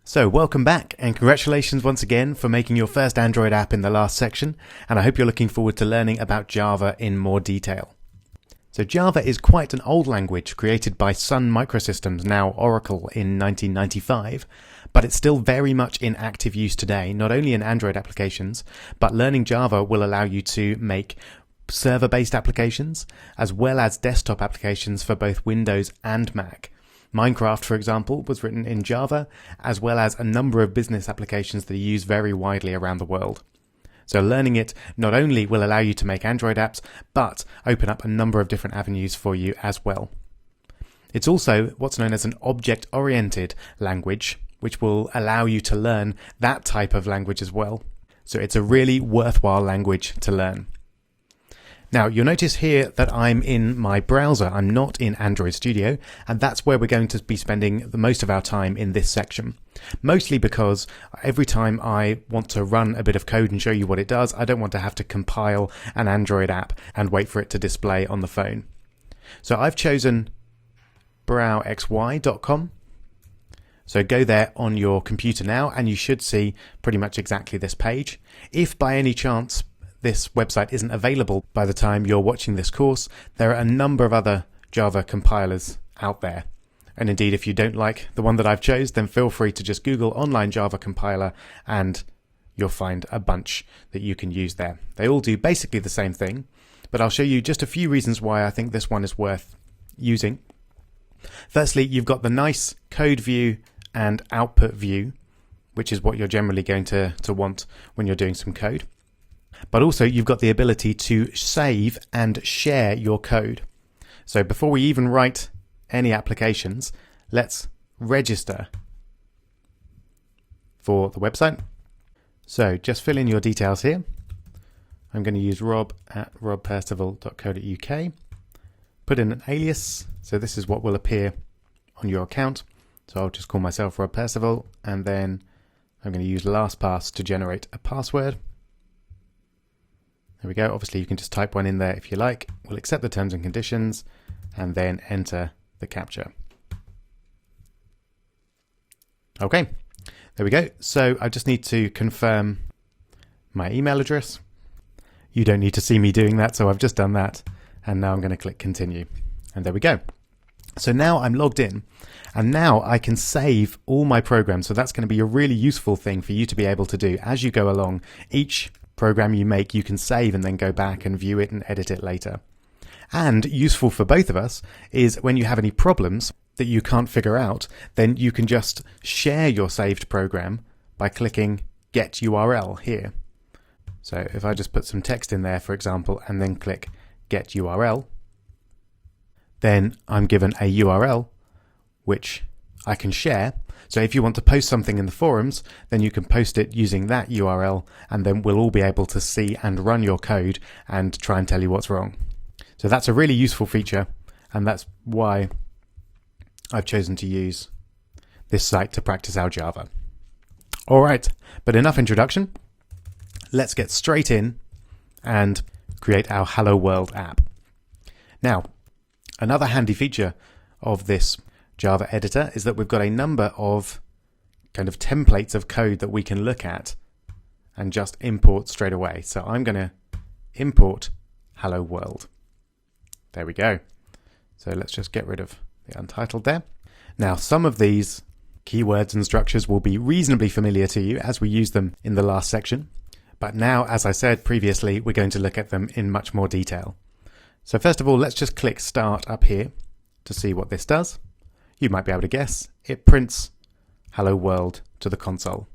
So welcome back, and congratulations once again for making your first Android app in the last section, and I hope you're looking forward to learning about Java in more detail. So Java is quite an old language created by Sun Microsystems, now Oracle, in 1995, but it's still very much in active use today, not only in Android applications, but learning Java will allow you to make server-based applications as well as desktop applications for both Windows and Mac. Minecraft, for example, was written in Java, as well as a number of business applications that are used very widely around the world. So learning it not only will allow you to make Android apps, but open up a number of different avenues for you as well. It's also what's known as an object-oriented language, which will allow you to learn that type of language as well. So it's a really worthwhile language to learn. Now, you'll notice here that I'm in my browser. I'm not in Android Studio, and that's where we're going to be spending the most of our time in this section. Mostly because every time I want to run a bit of code and show you what it does, I don't want to have to compile an Android app and wait for it to display on the phone. So I've chosen browxy.com. So go there on your computer now, and you should see pretty much exactly this page. If by any chance this website isn't available by the time you're watching this course, there are a number of other Java compilers out there. And indeed, if you don't like the one that I've chose, then feel free to just Google online Java compiler and you'll find a bunch that you can use there. They all do basically the same thing, but I'll show you just a few reasons why I think this one is worth using. Firstly, you've got the nice code view and output view, which is what you're generally going to want when you're doing some code. But also you've got the ability to save and share your code. So before we even write any applications, let's register for the website. So just fill in your details here. I'm going to use rob@robpercival.co.uk. Put in an alias. So this is what will appear on your account. So I'll just call myself Rob Percival, and then I'm going to use LastPass to generate a password. There we go. Obviously you can just type one in there if you like. We'll accept the terms and conditions and then enter the captcha. Okay, there we go. So I just need to confirm my email address. You don't need to see me doing that, so I've just done that. And now I'm going to click continue. And there we go. So now I'm logged in, and now I can save all my programs. So that's going to be a really useful thing for you to be able to do as you go along. Each program you make, you can save and then go back and view it and edit it later. And useful for both of us is when you have any problems that you can't figure out, then you can just share your saved program by clicking Get URL here. So if I just put some text in there, for example, and then click Get URL, then I'm given a URL which I can share. So if you want to post something in the forums, then you can post it using that URL, and then we'll all be able to see and run your code and try and tell you what's wrong. So that's a really useful feature, and that's why I've chosen to use this site to practice our Java. All right, but enough introduction. Let's get straight in and create our Hello World app. Now, another handy feature of this Java editor is that we've got a number of kind of templates of code that we can look at and just import straight away. So I'm going to import Hello World. There we go. So let's just get rid of the untitled there. Now, some of these keywords and structures will be reasonably familiar to you as we use them in the last section. But now, as I said previously, we're going to look at them in much more detail. So first of all, let's just click Start up here to see what this does. You might be able to guess. It prints Hello World to the console.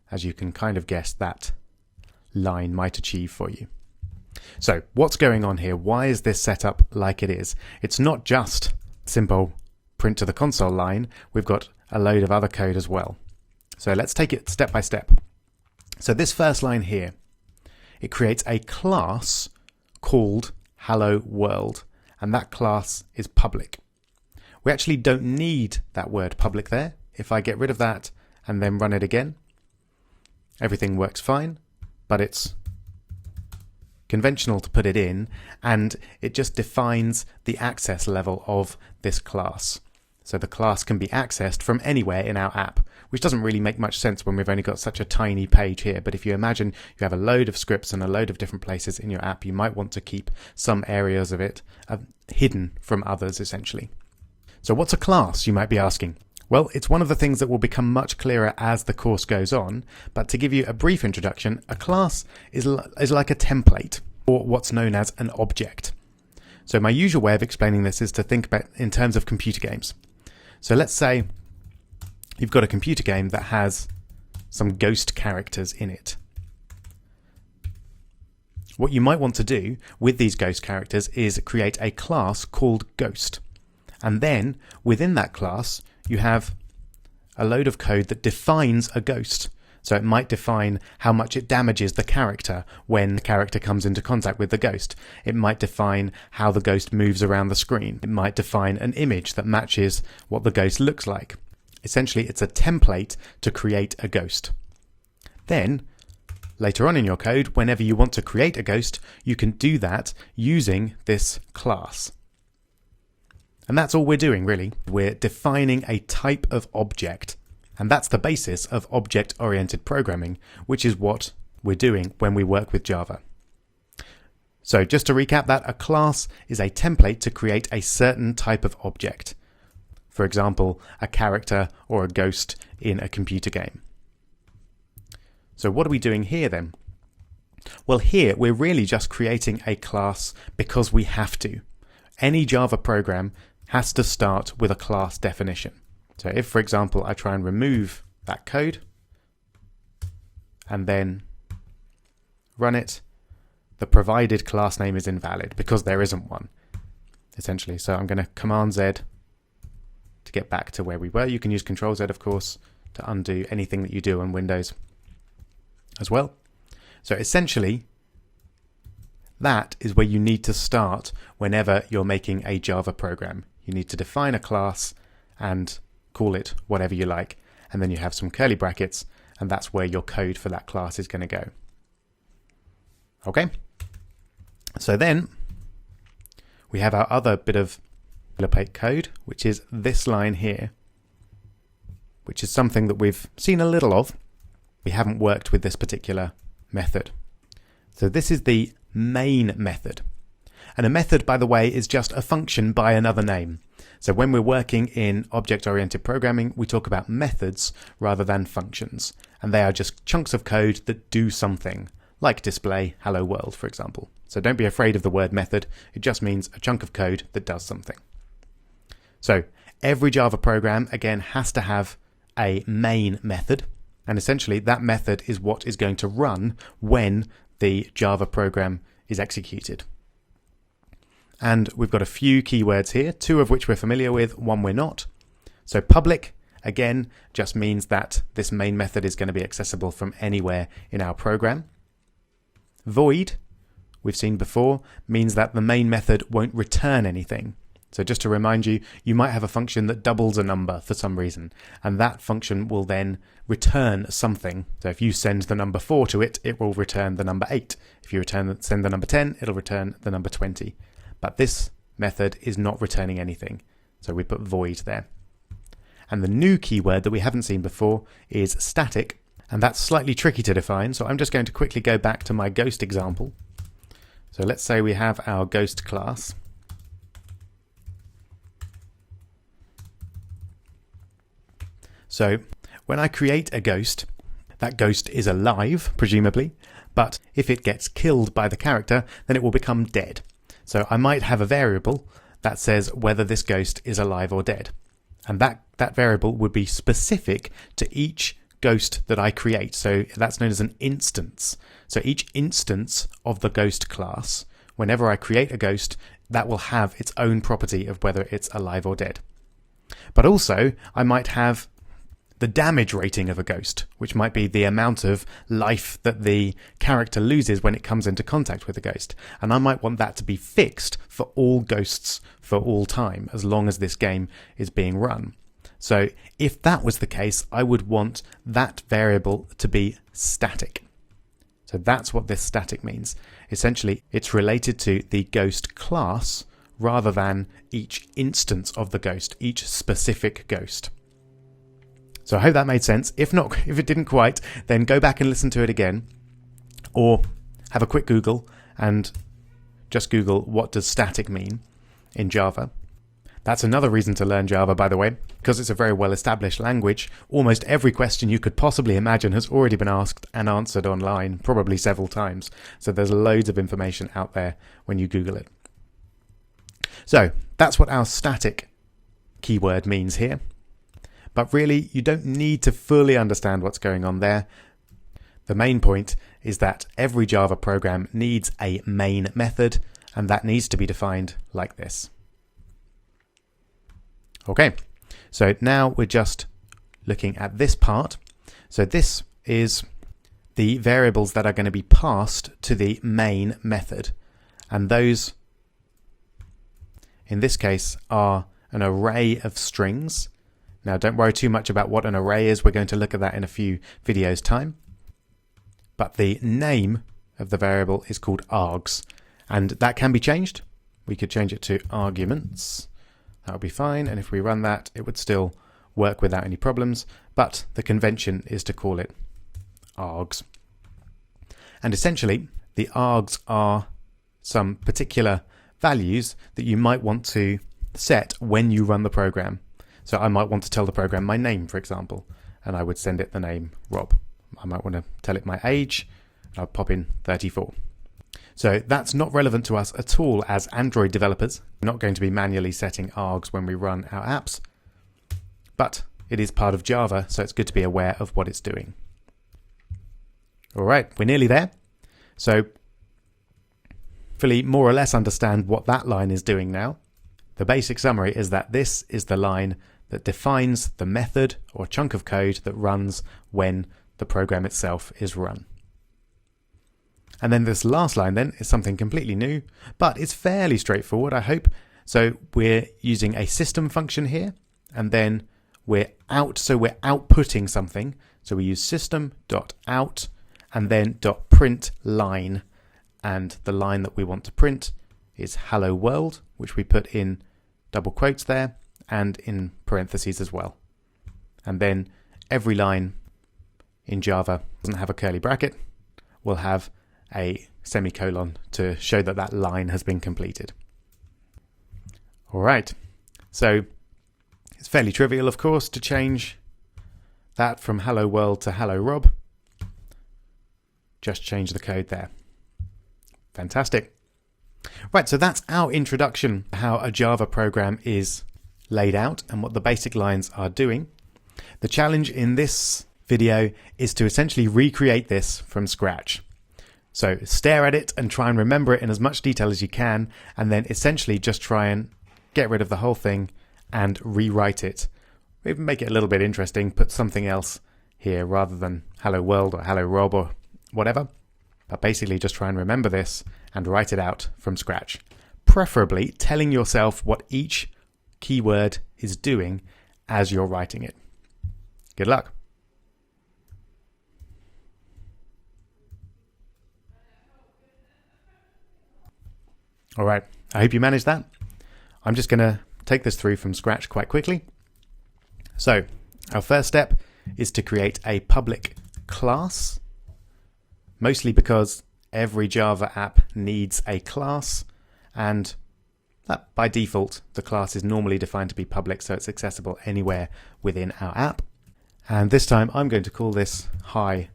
As you can kind of guess, that line might achieve for you. So what's going on here? Why is this set up like it is? It's not just simple print to the console line. We've got a load of other code as well. So let's take it step by step. So this first line here, it creates a class called Hello World, and that class is public. We actually don't need that word public there. If I get rid of that and then run it again, everything works fine, but it's conventional to put it in, and it just defines the access level of this class. So the class can be accessed from anywhere in our app. which doesn't really make much sense when we've only got such a tiny page here. But if you imagine you have a load of scripts and a load of different places in your app, you might want to keep some areas of it hidden from others, essentially. So what's a class, you might be asking? Well, it's one of the things that will become much clearer as the course goes on, but to give you a brief introduction, a class is like a template, or what's known as an object. So my usual way of explaining this is to think about in terms of computer games. So let's say you've got a computer game that has some ghost characters in it. What you might want to do with these ghost characters is create a class called Ghost. And then within that class, you have a load of code that defines a ghost. So it might define how much it damages the character when the character comes into contact with the ghost. It might define how the ghost moves around the screen. It might define an image that matches what the ghost looks like. Essentially, it's a template to create a ghost. Then, later on in your code, whenever you want to create a ghost, you can do that using this class. And that's all we're doing, really. We're defining a type of object. And that's the basis of object-oriented programming, which is what we're doing when we work with Java. So just to recap that, a class is a template to create a certain type of object. For example, a character or a ghost in a computer game. So what are we doing here then? Well, here we're really just creating a class because we have to. Any Java program has to start with a class definition. So if, for example, I try and remove that code and then run it, the provided class name is invalid because there isn't one, essentially. So I'm going to Command Z to get back to where we were. You can use Control Z, of course, to undo anything that you do on Windows as well. So essentially, that is where you need to start whenever you're making a Java program. You need to define a class and call it whatever you like, and then you have some curly brackets, and that's where your code for that class is going to go. Okay, so then we have our other bit of boilerplate code, which is this line here, which is something that we've seen a little of. We haven't worked with this particular method. So this is the main method. And a method, by the way, is just a function by another name. So when we're working in object-oriented programming, we talk about methods rather than functions. And they are just chunks of code that do something, like display hello world, for example. So don't be afraid of the word method. It just means a chunk of code that does something. So every Java program, again, has to have a main method. And essentially, that method is what is going to run when the Java program is executed. And we've got a few keywords here, two of which we're familiar with, one we're not. So public, again, just means that this main method is going to be accessible from anywhere in our program. Void, we've seen before, means that the main method won't return anything. So just to remind you, you might have a function that doubles a number for some reason, and that function will then return something. So if you send the number 4 to it, it will return the number 8. If you send the number 10, it'll return the number 20. But this method is not returning anything, so we put void there. And the new keyword that we haven't seen before is static, and that's slightly tricky to define, so I'm just going to quickly go back to my ghost example. So let's say we have our ghost class. So when I create a ghost, that ghost is alive, presumably, but if it gets killed by the character, then it will become dead. So I might have a variable that says whether this ghost is alive or dead. And that variable would be specific to each ghost that I create. So that's known as an instance. So each instance of the ghost class, whenever I create a ghost, that will have its own property of whether it's alive or dead. But also, I might have the damage rating of a ghost, which might be the amount of life that the character loses when it comes into contact with a ghost. And I might want that to be fixed for all ghosts for all time, as long as this game is being run. So if that was the case, I would want that variable to be static. So that's what this static means. Essentially, it's related to the ghost class rather than each instance of the ghost, each specific ghost. So I hope that made sense. If not, if it didn't quite, then go back and listen to it again, or have a quick Google and just Google what does static mean in Java. That's another reason to learn Java, by the way, because it's a very well-established language. Almost every question you could possibly imagine has already been asked and answered online, probably several times. So there's loads of information out there when you Google it. So that's what our static keyword means here. But really, you don't need to fully understand what's going on there. The main point is that every Java program needs a main method, and that needs to be defined like this. Okay, so now we're just looking at this part. So this is the variables that are going to be passed to the main method. And those, in this case, are an array of strings. Now, don't worry too much about what an array is. We're going to look at that in a few videos' time. But the name of the variable is called args, and that can be changed. We could change it to arguments. That would be fine, and if we run that, it would still work without any problems, but the convention is to call it args. And essentially, the args are some particular values that you might want to set when you run the program. So I might want to tell the program my name, for example, and I would send it the name Rob. I might want to tell it my age, and I'll pop in 34. So that's not relevant to us at all as Android developers. We're not going to be manually setting args when we run our apps, but it is part of Java, so it's good to be aware of what it's doing. All right, we're nearly there. So hopefully more or less understand what that line is doing now. The basic summary is that this is the line that defines the method or chunk of code that runs when the program itself is run. And then this last line then is something completely new, but it's fairly straightforward, I hope. So we're using a system function here, and then we're outputting something. So we use system.out and then .print line. And the line that we want to print is hello world, which we put in double quotes there and in parentheses as well. And then every line in Java doesn't have a curly bracket, will have a semicolon to show that that line has been completed. All right, so it's fairly trivial, of course, to change that from hello world to hello Rob. Just change the code there. Fantastic. Right, so that's our introduction to how a Java program is laid out and what the basic lines are doing. The challenge in this video is to essentially recreate this from scratch. So stare at it and try and remember it in as much detail as you can, and then essentially just try and get rid of the whole thing and rewrite it. Maybe make it a little bit interesting, put something else here rather than hello world or hello Rob or whatever. But basically just try and remember this and write it out from scratch. Preferably telling yourself what each keyword is doing as you're writing it. Good luck. All right, I hope you managed that. I'm just going to take this through from scratch quite quickly. So our first step is to create a public class, mostly because every Java app needs a class, and that by default, the class is normally defined to be public, so it's accessible anywhere within our app. And this time I'm going to call this Hi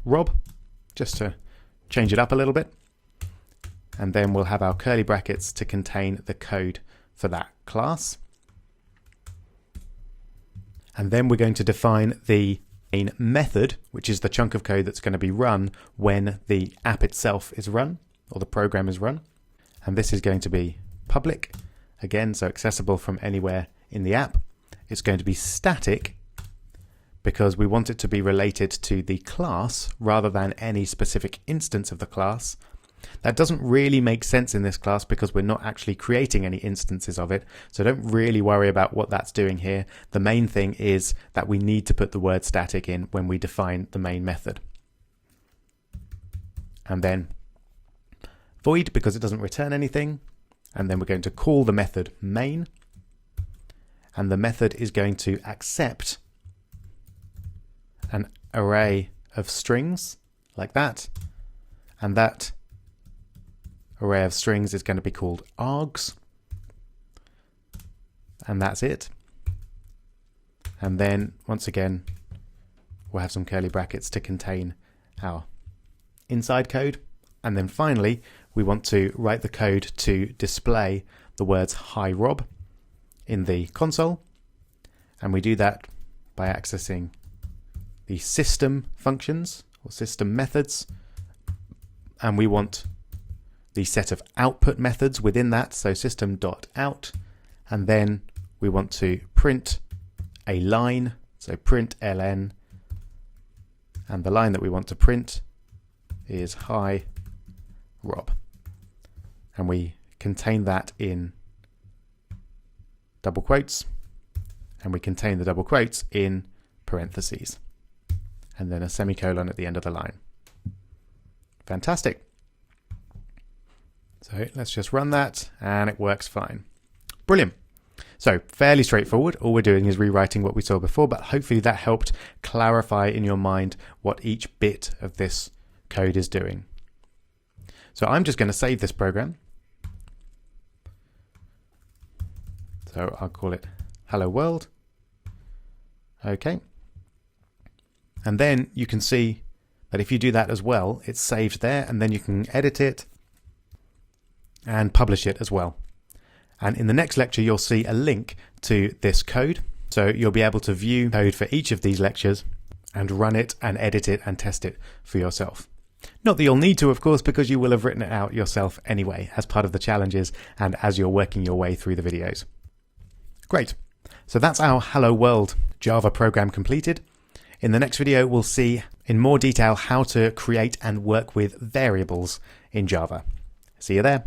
Rob, just to change it up a little bit. And then we'll have our curly brackets to contain the code for that class. And then we're going to define the main method, which is the chunk of code that's going to be run when the app itself is run, or the program is run. And this is going to be public, again, so accessible from anywhere in the app. It's going to be static because we want it to be related to the class rather than any specific instance of the class. That doesn't really make sense in this class because we're not actually creating any instances of it, so don't really worry about what that's doing here. The main thing is that we need to put the word static in when we define the main method. And then void because it doesn't return anything, and then we're going to call the method main, and the method is going to accept an array of strings like that, and that array of strings is going to be called args, and that's it. And then once again we'll have some curly brackets to contain our inside code, and then finally we want to write the code to display the words "Hi Rob" in the console, and we do that by accessing the system functions or system methods, and we want the set of output methods within that, so system.out, and then we want to print a line, so print ln, and the line that we want to print is "Hi Rob," and we contain that in double quotes, and we contain the double quotes in parentheses, and then a semicolon at the end of the line. Fantastic. So let's just run that, and it works fine. Brilliant. So fairly straightforward. All we're doing is rewriting what we saw before, but hopefully that helped clarify in your mind what each bit of this code is doing. So I'm just going to save this program. So I'll call it Hello World. Okay. And then you can see that if you do that as well, it's saved there, and then you can edit it and publish it as well. And in the next lecture, you'll see a link to this code. So you'll be able to view code for each of these lectures and run it and edit it and test it for yourself. Not that you'll need to, of course, because you will have written it out yourself anyway as part of the challenges and as you're working your way through the videos. Great. So that's our Hello World Java program completed. In the next video, we'll see in more detail how to create and work with variables in Java. See you there.